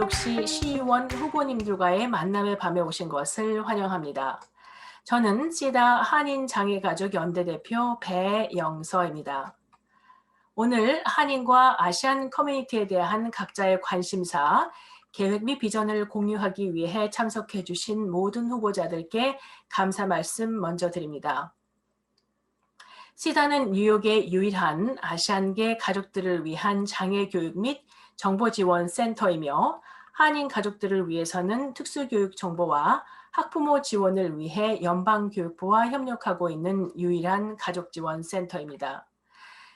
뉴욕시 시의원 후보님들과의 만남의 밤에 오신 것을 환영합니다. 저는 시다 한인장애가족연대 대표 배영서입니다. 오늘 한인과 아시안 커뮤니티에 대한 각자의 관심사, 계획 및 비전을 공유하기 위해 참석해 주신 모든 후보자들께 감사 말씀 먼저 드립니다. 시다는 뉴욕의 유일한 아시안계 가족들을 위한 장애교육 및 정보지원센터이며 한인 가족들을 위해서는 특수교육 정보와 학부모 지원을 위해 연방교육부와 협력하고 있는 유일한 가족지원센터입니다.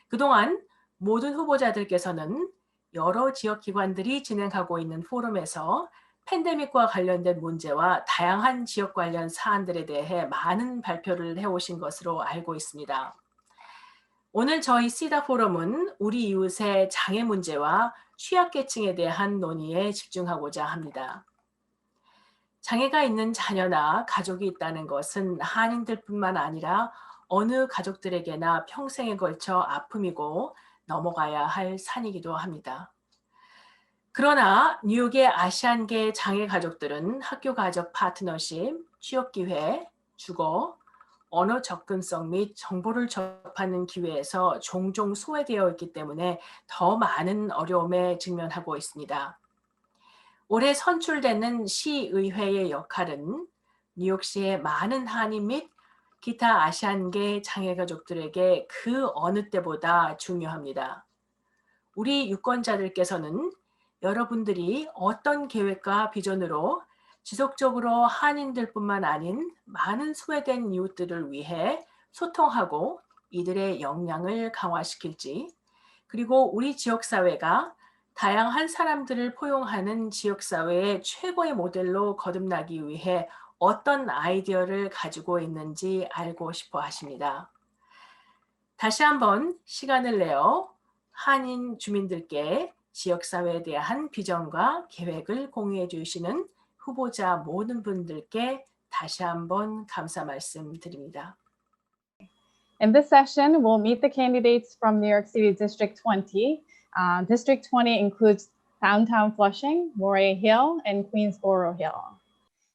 그동안 모든 후보자들께서는 여러 지역기관들이 진행하고 있는 포럼에서 팬데믹과 관련된 문제와 다양한 지역 관련 사안들에 대해 많은 발표를 해오신 것으로 알고 있습니다. 오늘 저희 시다 포럼은 우리 이웃의 장애 문제와 취약계층에 대한 논의에 집중하고자 합니다. 장애가 있는 자녀나 가족이 있다는 것은 한인들뿐만 아니라 어느 가족들에게나 평생에 걸쳐 아픔이고 넘어가야 할 산이기도 합니다. 그러나 뉴욕의 아시안계 장애 가족들은 학교 가족 파트너십, 취업기회, 주거, 언어 접근성 및 정보를 접하는 기회에서 종종 소외되어 있기 때문에 더 많은 어려움에 직면하고 있습니다. 올해 선출되는 시의회의 역할은 뉴욕시의 많은 한인 및 기타 아시안계 장애가족들에게 그 어느 때보다 중요합니다. 우리 유권자들께서는 여러분들이 어떤 계획과 비전으로 지속적으로 한인들뿐만 아닌 많은 소외된 이웃들을 위해 소통하고 이들의 역량을 강화시킬지, 그리고 우리 지역사회가 다양한 사람들을 포용하는 지역사회의 최고의 모델로 거듭나기 위해 어떤 아이디어를 가지고 있는지 알고 싶어 하십니다. 다시 한번 시간을 내어 한인 주민들께 지역사회에 대한 비전과 계획을 공유해 주시는 후보자 모든 분들께 다시 한번 감사 말씀드립니다. In this session, we'll meet the candidates from New York City District 20. District 20 includes downtown Flushing, Moray Hill, and Queensboro Hill.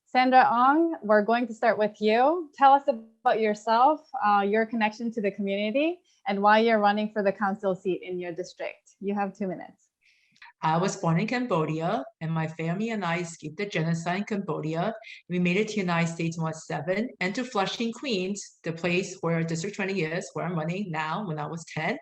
Sandra Ung, we're going to start with you. Tell us about yourself, your connection to the community, and why you're running for the council seat in your district. You have 2 minutes. I was born in Cambodia, and my family and I escaped the genocide in Cambodia. We made it to the United States when I was 7, and to Flushing, Queens, the place where District 20 is, where I'm running now when I was 10.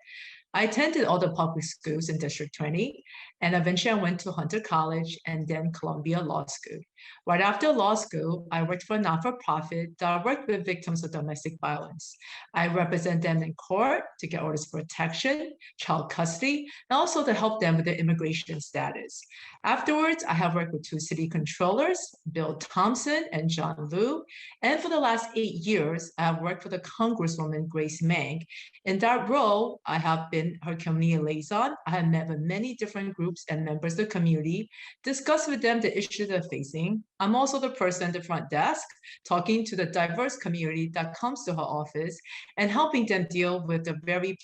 I attended all the public schools in District 20, and eventually I went to Hunter College and then Columbia Law School. Right after law school, I worked for a not-for-profit that worked with victims of domestic violence. I represent them in court to get orders of protection, child custody, and also to help them with their immigration status. Afterwards, I have worked with 2 city controllers, Bill Thompson and John Liu, and for the last 8 years, I have worked for the Congresswoman Grace Meng. In that role, I have been her community liaison. I have met with many different groups and members of the community, discussed with them the issues they're facing. I'm also the person at the front desk, talking to the diverse community that comes to her office and helping them deal with the very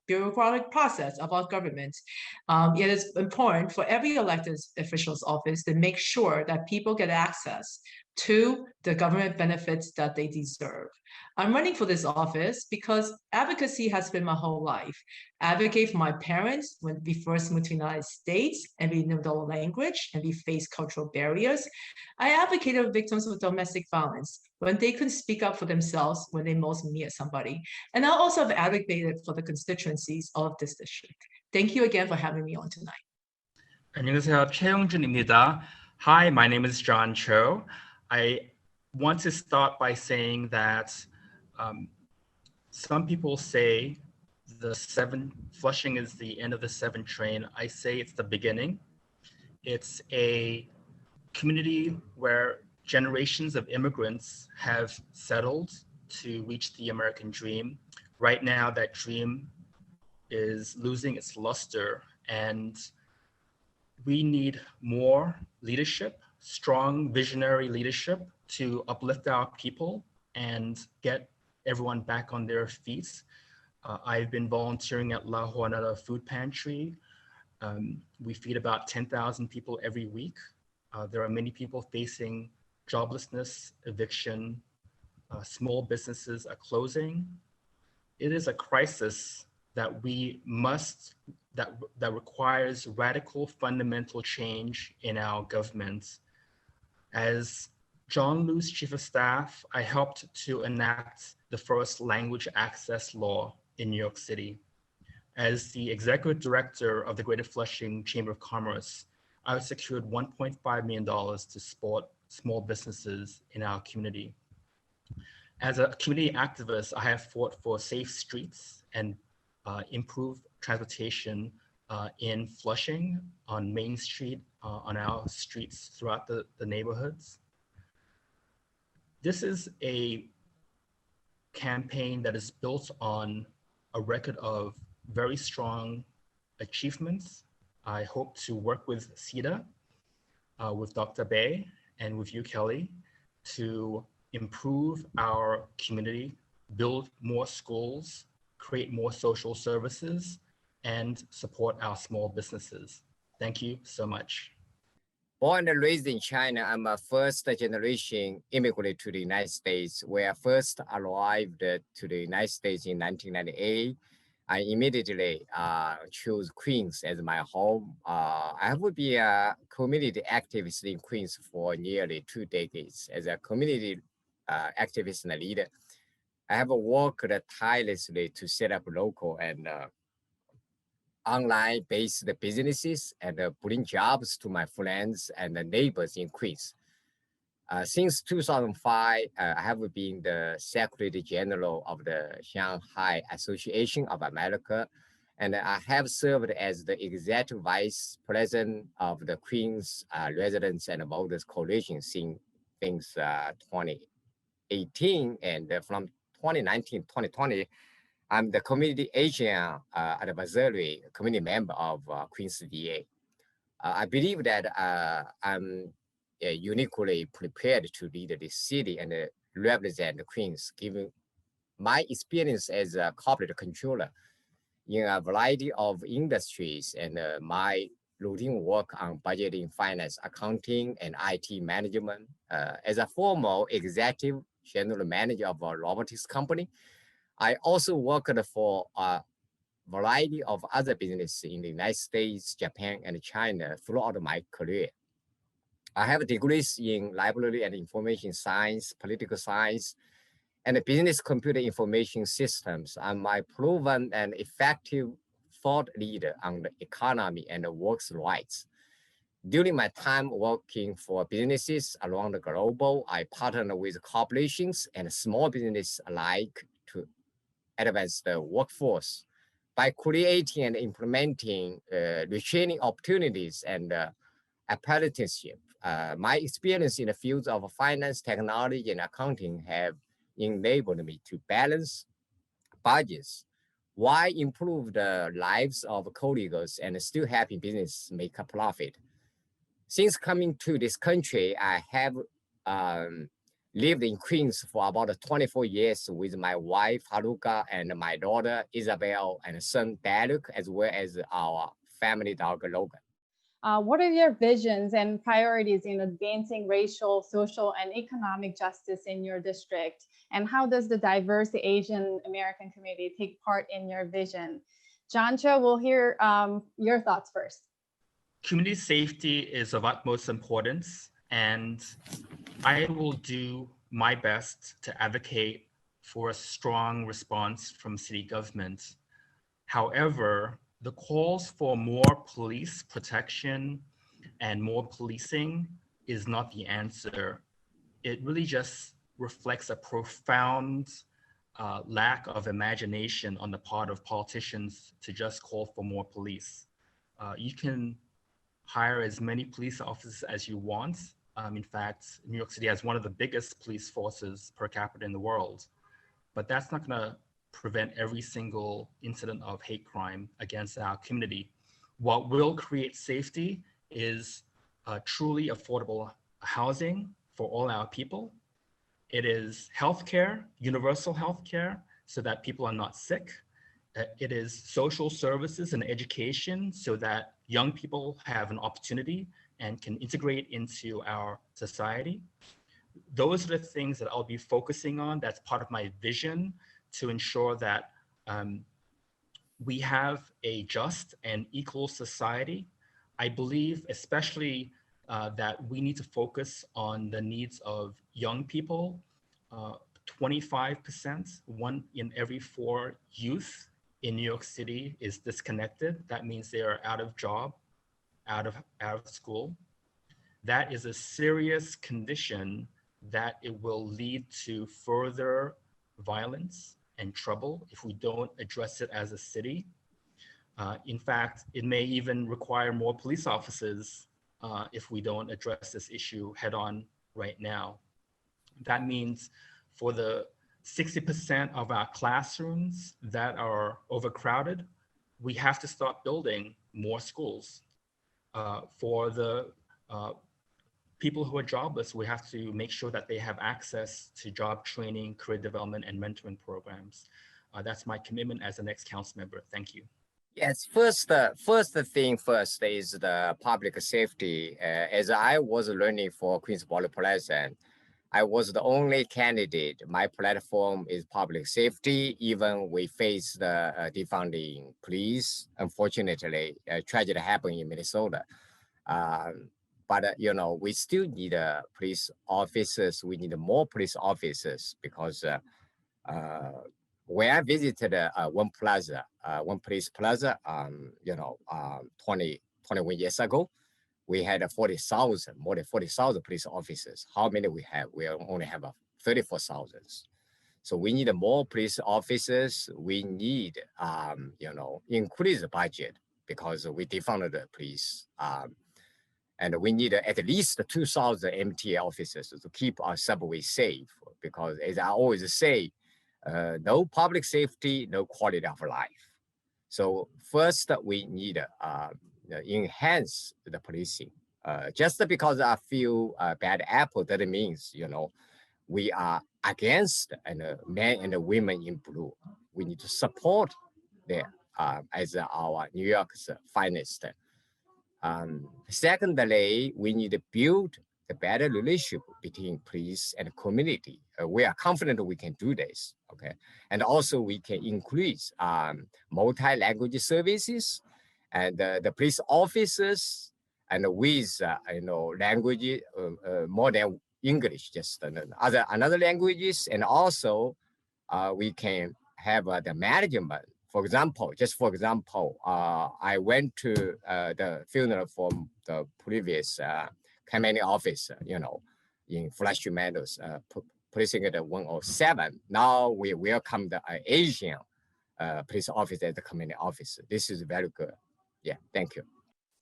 bureaucratic process of our government. It is important for every elected official's office to make sure that people get access to the government benefits that they deserve. I'm running for this office because advocacy has been my whole life. Advocate for my parents when we first moved to the United States and we knew the language and we faced cultural barriers. I advocated for victims of domestic violence when they couldn't speak up for themselves when they most needed somebody. And I also have advocated for the constituencies of this district. Thank you again for having me on tonight. 안녕하세요. 최용준입니다. Hi, my name is John Choe. I want to start by saying that some people say Flushing is the end of the 7 train. I say it's the beginning. It's a community where generations of immigrants have settled to reach the American dream. Right now, that dream is losing its luster, and we need more leadership, strong visionary leadership to uplift our people and get everyone back on their feet. I've been volunteering at La Juanita Food Pantry We feed about 10,000 people every week. There are many people facing joblessness, eviction, small businesses are closing. It is a crisis that that requires radical fundamental change in our government. As John Liu's chief of staff, I helped to enact the first language access law in New York City. As the executive director of the Greater Flushing Chamber of Commerce, I secured $1.5 million to support small businesses in our community. As a community activist, I have fought for safe streets and improved transportation in Flushing, on Main Street, on our streets throughout the neighborhoods. This is a campaign that is built on a record of very strong achievements. I hope to work with CIDA, with Dr. Bay, and with you, Kelly, to improve our community, build more schools, create more social services, and support our small businesses. Thank you so much. Born and raised in China, I'm a first generation immigrant to the United States, where I first arrived to the United States in 1998. I immediately chose Queens as my home. I have been a community activist in Queens for nearly 2 decades. As a community activist and leader, I have worked tirelessly to set up local and online-based businesses and bring jobs to my friends and neighbors in Queens. Since 2005, I have been the Secretary General of the Shanghai Association of America, and I have served as the Executive Vice President of the Queens Residents and Voters Coalition since 2018, and from 2019-2020, I'm the Community Asian Advisory Committee member of Queens DA. I believe that I'm uniquely prepared to lead the city and represent Queens, given my experience as a corporate controller in a variety of industries and my routine work on budgeting, finance, accounting, and IT management. As a former executive general manager of a robotics company, I also worked for a variety of other businesses in the United States, Japan, and China throughout my career. I have degrees in library and information science, political science, and business computer information systems. I'm a proven and effective thought leader on the economy and works rights. During my time working for businesses around the globe, I partnered with corporations and small business alike to advance the workforce by creating and implementing retraining opportunities and apprenticeship. My experience in the fields of finance, technology, and accounting have enabled me to balance budgets while improve the lives of colleagues and still helping business make a profit. Since coming to this country, I have lived in Queens for about 24 years with my wife, Haruka, and my daughter, Isabel, and son, Derek, as well as our family dog, Logan. What are your visions and priorities in advancing racial, social, and economic justice in your district? And how does the diverse Asian American community take part in your vision? John Choe, we'll hear your thoughts first. Community safety is of utmost importance, and I will do my best to advocate for a strong response from city government. However, the calls for more police protection and more policing is not the answer. It really just reflects a profound lack of imagination on the part of politicians to just call for more police. You can hire as many police officers as you want. In fact, New York City has one of the biggest police forces per capita in the world, but that's not gonna prevent every single incident of hate crime against our community. What will create safety is truly affordable housing for all our people. It is healthcare, universal healthcare, so that people are not sick. It is social services and education so that young people have an opportunity and can integrate into our society. Those are the things that I'll be focusing on. That's part of my vision to ensure that we have a just and equal society. I believe especially that we need to focus on the needs of young people. 25%, 1 in every 4 youth in New York City is disconnected. That means they are out of job, out of school. That is a serious condition that it will lead to further violence and trouble if we don't address it as a city. In fact, it may even require more police officers if we don't address this issue head on right now. That means for the 60% of our classrooms that are overcrowded, we have to start building more schools. For the people who are jobless, we have to make sure that they have access to job training, career development, and mentoring programs. That's my commitment as the next council member. Thank you. Yes, first thing first is the public safety. As I was learning for Queens Board President, I was the only candidate. My platform is public safety. Even we face the defunding police. Unfortunately, a tragedy happened in Minnesota. But you know, we still need police officers. We need more police officers because when I visited one police plaza, 21 years ago, we had 40,000, more than 40,000 police officers. How many we have? We only have 34,000. So we need more police officers. We need, increase the budget because we defunded the police. And we need at least 2,000 MTA officers to keep our subway safe. Because as I always say, no public safety, no quality of life. So first we need enhance the policing. Just because I feel bad apple, that means, we are against men and women in blue. We need to support them as our New York's finest. Secondly, we need to build a better relationship between police and community. We are confident we can do this, okay? And also we can increase multi-language services and the police officers and with, language more than English, just another languages. And also we can have the management. For example, I went to the funeral from the previous commanding officer, in Flushing Meadows, placing at 107. Now we welcome the Asian police officer as the commanding officer. This is very good. Yeah, thank you.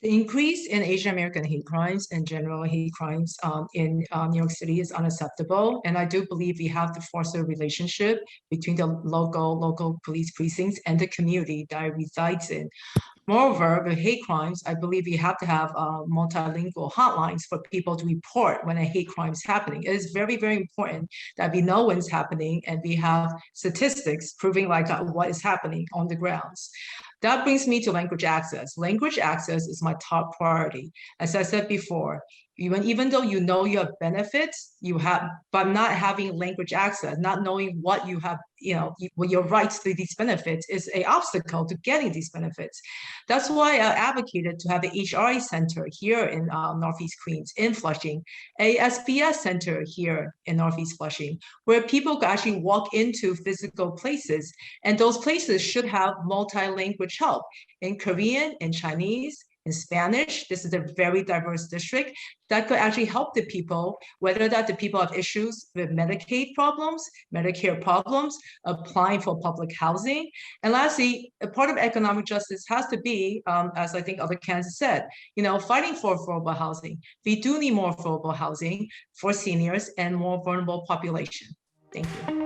The increase in Asian American hate crimes and general hate crimes in New York City is unacceptable. And I do believe we have to foster a relationship between the local police precincts and the community that it resides in. Moreover, with hate crimes, I believe we have to have multilingual hotlines for people to report when a hate crime is happening. It is very, very important that we know when it's happening and we have statistics proving what is happening on the grounds. That brings me to language access. Language access is my top priority. As I said before, even though you know you have benefits, but not having language access, not knowing what you have, what your rights to these benefits is an obstacle to getting these benefits. That's why I advocated to have the HRA Center here in Northeast Queens, in Flushing, a SBS Center here in Northeast Flushing, where people can actually walk into physical places, and those places should have multi-language help in Korean, in Chinese, in Spanish. This is a very diverse district that could actually help the people, whether that the people have issues with Medicaid problems, Medicare problems, applying for public housing. And lastly, a part of economic justice has to be, as I think other candidates said, fighting for affordable housing. We do need more affordable housing for seniors and more vulnerable population. Thank you.